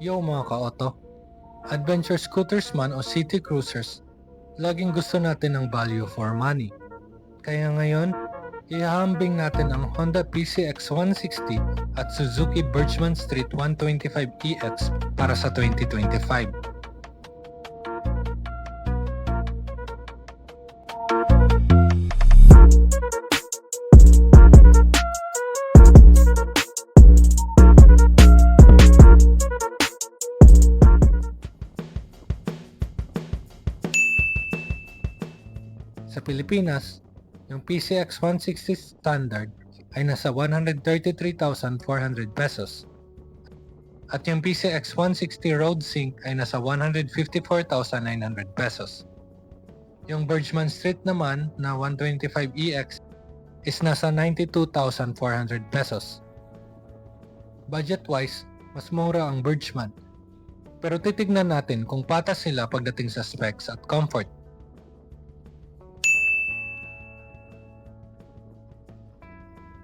Yo mga ka-auto, adventure scooters man o city cruisers, laging gusto natin ng value for money. Kaya ngayon, ihahambing natin ang Honda PCX 160 at Suzuki Birchman Street 125EX para sa 2025. Sa Pilipinas, yung PCX 160 Standard ay nasa 133,400 pesos. At yung PCX 160 Road Sync ay nasa 154,900 pesos. Yung Birchman Street naman na 125EX is nasa 92,400 pesos. Budget-wise, mas mura ang Birchman. Pero titignan natin kung patas sila pagdating sa specs at comfort.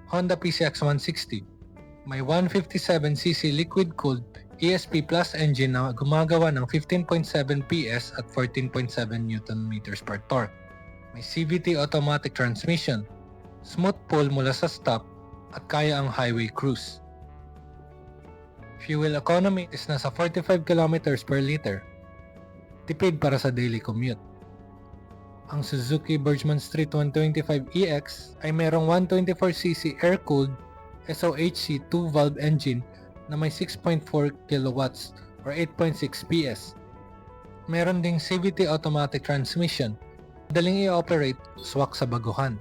Honda PCX 160. May 157cc liquid-cooled ESP Plus engine na gumagawa ng 15.7 PS at 14.7 Nm per torque. May CVT automatic transmission, smooth pull mula sa stop at kaya ang highway cruise. Fuel economy is nasa 45 km per liter. Tipid para sa daily commute. Ang Suzuki Birchman Street 125EX ay merong 124cc air-cooled SOHC 2-valve engine na may 6.4 kW or 8.6 PS. Meron ding CVT automatic transmission, madaling i-operate, swak sa baguhan.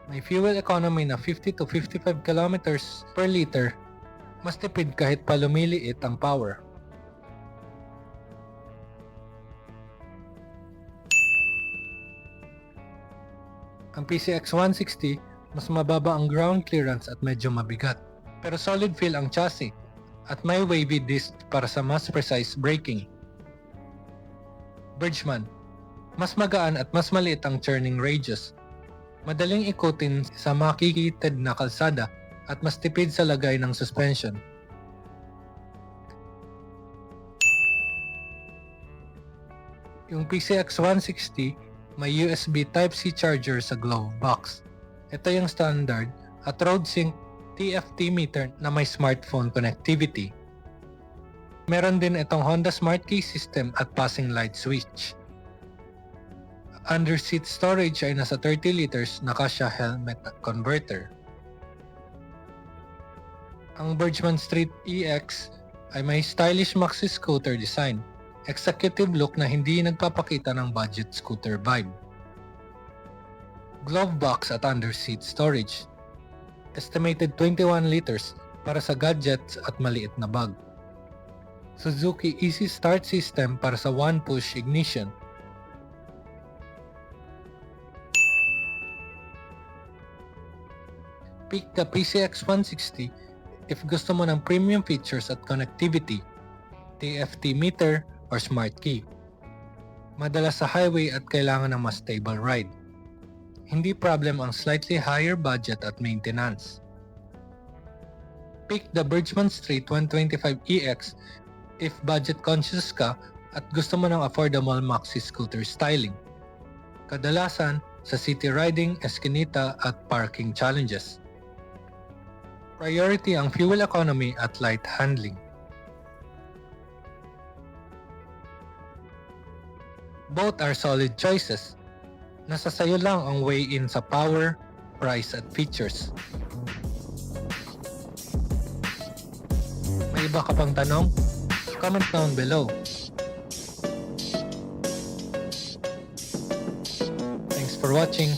May fuel economy na 50 to 55 km per liter, mas tipid kahit pa lumiliit ang power. Ang PCX 160, mas mababa ang ground clearance at medyo mabigat. Pero solid feel ang chassis at may wavy disc para sa mas precise braking. Birchman, mas magaan at mas maliit ang turning radius. Madaling ikutin sa makikitid na kalsada at mas tipid sa lagay ng suspension. Yung PCX 160, may USB Type-C charger sa glove box. Ito yung standard at RoadSync TFT meter na may smartphone connectivity. Meron din itong Honda Smart Key System at passing light switch. Under seat storage ay nasa 30 liters na kasya helmet converter. Ang Birchman Street EX ay may stylish maxi scooter design. Executive look na hindi nagpapakita ng budget scooter vibe. Glove box at under seat storage. Estimated 21 liters para sa gadgets at maliit na bag. Suzuki Easy Start System para sa one-push ignition. Pick the PCX 160 if gusto mo ng premium features at connectivity, TFT meter, or smart key. Madalas sa highway at kailangan ng mas stable ride. Hindi problem ang slightly higher budget at maintenance. Pick the Birchman Street 125EX if budget conscious ka at gusto mo ng affordable maxi scooter styling. Kadalasan sa city riding, eskinita at parking challenges. Priority ang fuel economy at light handling. Both are solid choices. Nasa sayo lang ang weigh-in sa power, price at features. May iba ka pang tanong? Comment down below. Thanks for watching.